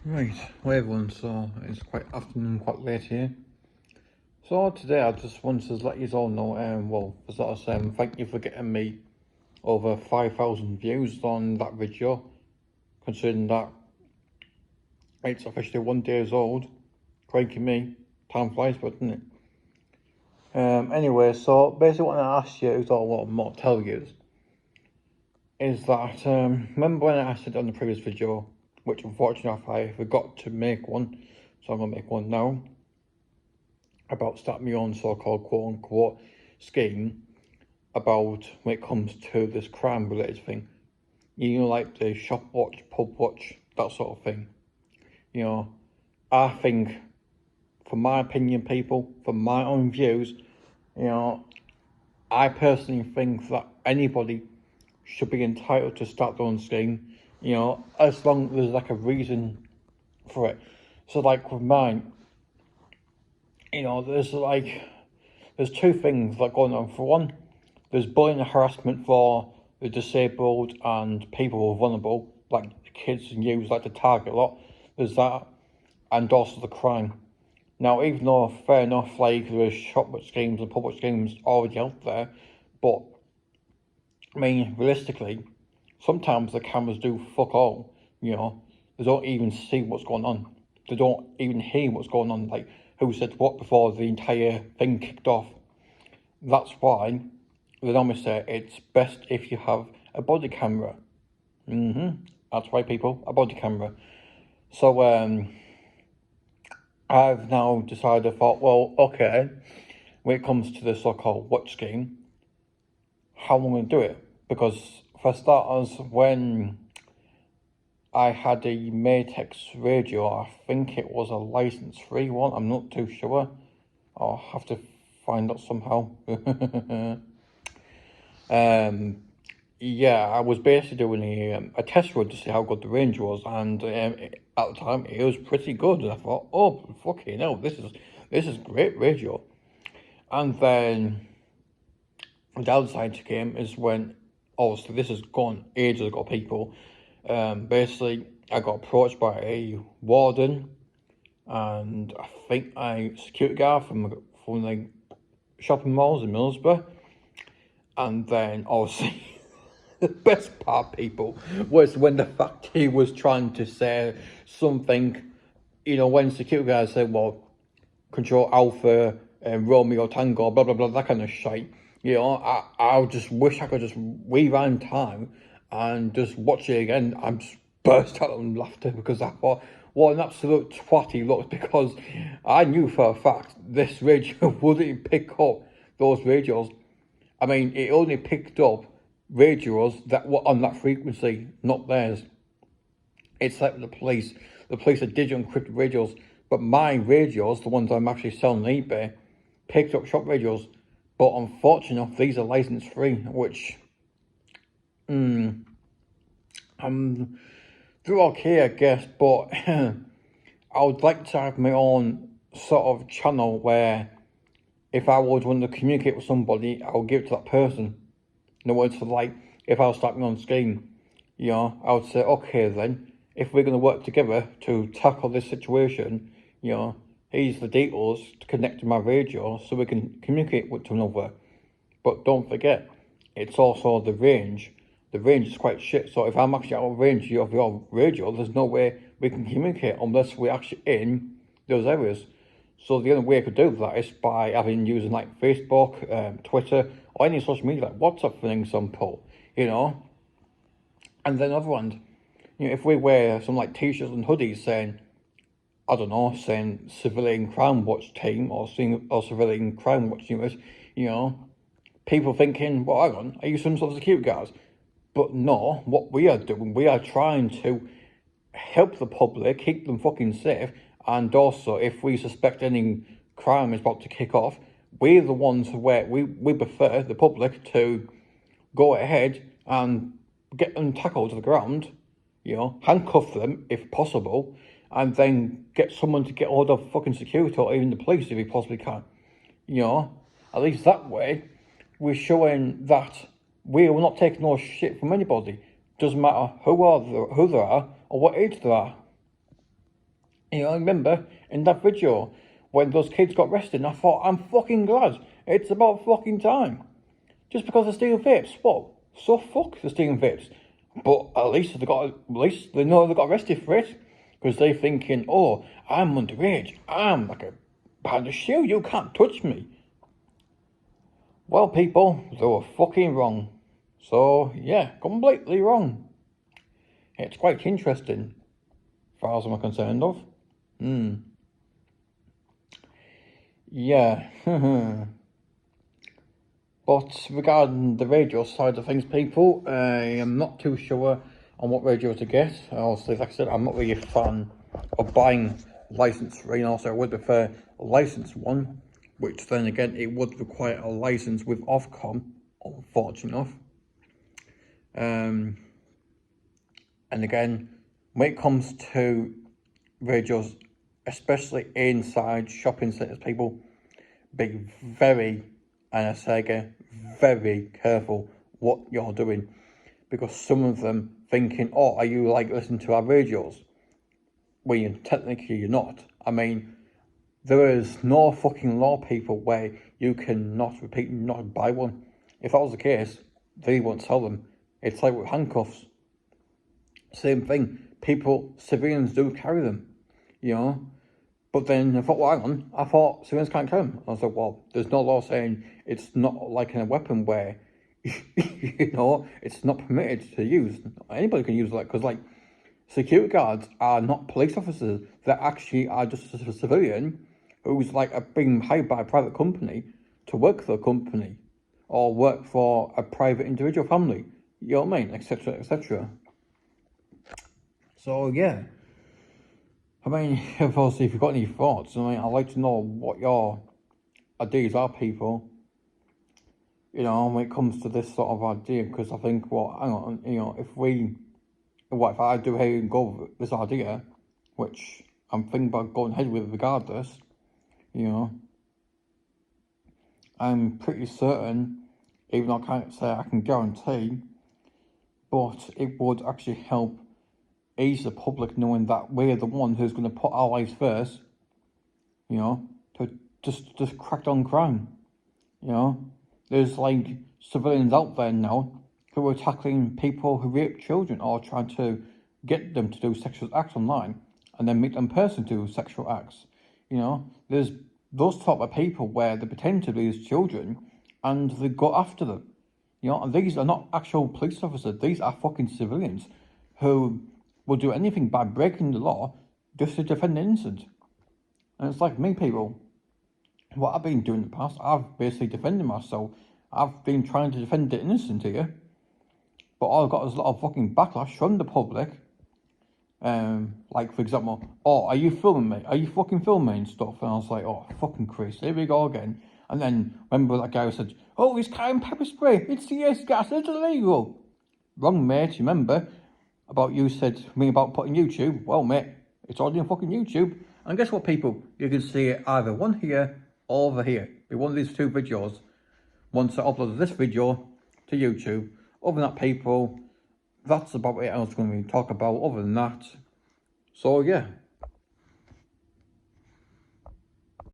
Right, well everyone, so it's quite afternoon, quite late here. So today I just wanted to let you all know, as I was saying, thank you for getting me over 5,000 views on that video, considering that it's officially 1 day old. Crikey me, time flies, but doesn't it? Anyway, so basically what I asked you is all what I'm not telling you is that, remember when I said on the previous video, which unfortunately I forgot to make one, so I'm going to make one now, about starting my own so-called quote-unquote scheme about when it comes to this crime-related thing. You know, like the shop watch, pub watch, that sort of thing. You know, I think, from my opinion, people, from my own views, you know, I personally think that anybody should be entitled to start their own scheme, you know, as long as there's like a reason for it. So like with mine, you know, there's two things like going on. For one, there's bullying and harassment for the disabled and people who are vulnerable, like the kids and youths, like the target a lot. There's that, and also the crime. Now, even though fair enough, like there's shop watch schemes and public schemes already out there, but I mean, realistically, sometimes the cameras do fuck all. You know, they don't even see what's going on. They don't even hear what's going on. Like who said what before the entire thing kicked off. That's why they normally say it's best if you have a body camera. That's right, people, a body camera. So I've now decided, well, okay, when it comes to the so-called watch scheme, how am I going to do it? Because for starters, when I had a Matex radio, I think it was a license-free one, I'm not too sure. I'll have to find out somehow. Yeah, I was basically doing a test run to see how good the range was, and at the time it was pretty good. And I thought, oh fucking hell, this is great radio. And then the downside came is when, obviously this has gone ages ago, people. Basically, I got approached by a warden, and I think a security guard from the shopping malls in Middlesbrough, and then obviously. The best part, people, was when the factory was trying to say something, you know, when security guys said, well, Control Alpha, Romeo Tango, blah, blah, blah, that kind of shit. You know, I just wish I could just rewind time and just watch it again. I'm just burst out of laughter because I thought, what an absolute twat he looked, because I knew for a fact this radio wouldn't pick up those radios. I mean, it only picked up radios that were on that frequency, not theirs. It's like the police. The police are digital encrypted radios, but my radios, the ones I'm actually selling on eBay, picked up shop radios. But unfortunately, these are license free, which they're okay, I guess. But I would like to have my own sort of channel where, if I would want to communicate with somebody, I would give it to that person. In other words, for like, if I was starting on scheme, you know, I would say, okay then, if we're going to work together to tackle this situation, you know, here's the details to connect to my radio so we can communicate with one another. But don't forget, it's also the range. The range is quite shit, so if I'm actually out of range of your radio, there's no way we can communicate unless we're actually in those areas. So the only way I could do that is by using like Facebook, Twitter, or any social media like WhatsApp, for example, you know. And then other ones, you know, if we wear some like t-shirts and hoodies saying, I don't know, saying Civilian Crime Watch Team or Civilian Crime Watch Unit, you know, people thinking, well, hang on, are you some sort of security guards? But no, what we are doing, we are trying to help the public, keep them fucking safe, and also if we suspect any crime is about to kick off, we're the ones where we prefer the public to go ahead and get them tackled to the ground, you know, handcuff them if possible, and then get someone to get hold of fucking security or even the police if he possibly can. You know, at least that way, we're showing that we're not taking no shit from anybody. Doesn't matter who they are or what age they are. I remember in that video when those kids got arrested, and I thought, I'm fucking glad. It's about fucking time. Just because they're stealing vapes, what? So fuck the stealing vapes. But at least they know they got arrested for it. Because they're thinking, oh, I'm underage. I'm like a pound of shoe. You can't touch me. Well, people, they were fucking wrong. So, yeah, completely wrong. It's quite interesting, as far as I'm concerned of. Yeah. But regarding the radio side of things, people, I am not too sure on what radio to get. Obviously, like I said, I'm not really a fan of buying licensed radio, so I would prefer a licensed one, which then again, it would require a license with Ofcom, unfortunately enough. And again, when it comes to radios, especially inside shopping centres, people, be very, and I say again, very careful what you're doing, because some of them thinking, oh, are you like listening to our radios? Well, technically you're not. I mean, there is no fucking law, people, where you can not buy one. If that was the case, they won't sell them. It's like with handcuffs. Same thing. Civilians do carry them, But then I thought, well, hang on, I thought civilians can't carry them. I was like, well, there's no law saying it's not like in a weapon where, it's not permitted to use. Anybody can use that, because, like, security guards are not police officers. They actually are just a civilian who's, like, being hired by a private company to work for a company or work for a private individual family. You know what I mean? Etc., etc. So, yeah. I mean, obviously, if you've got any thoughts, I'd like to know what your ideas are, people. When it comes to this sort of idea, because I think, well, hang on, if I do here and go with this idea, which I'm thinking about going ahead with regardless, I'm pretty certain, even though I can't say I can guarantee, but it would actually help ease the public knowing that we're the one who's going to put our lives first, to just crack down crime. There's like civilians out there now who are tackling people who rape children or trying to get them to do sexual acts online and then meet them in person to do sexual acts. There's those type of people where they pretend to be these children and they go after them. And these are not actual police officers. These are fucking civilians who will do anything by breaking the law just to defend the innocent. And it's like me, people. What I've been doing in the past, I've basically defended myself. I've been trying to defend the innocent here. But all I've got is a lot of fucking backlash from the public. Like, for example, oh, are you filming me? Are you fucking filming me and stuff? And I was like, oh, fucking Chris, here we go again. And then, remember that guy who said, oh, he's carrying pepper spray. It's CS gas, it's illegal. Wrong, mate, remember? About you said to me about putting YouTube. Well, mate, it's already on fucking YouTube. And guess what, people? You can see it either one here or over here. Be one of these two videos. Once I upload this video to YouTube. Other than that, people, that's about it I was going to talk about. Other than that, so yeah.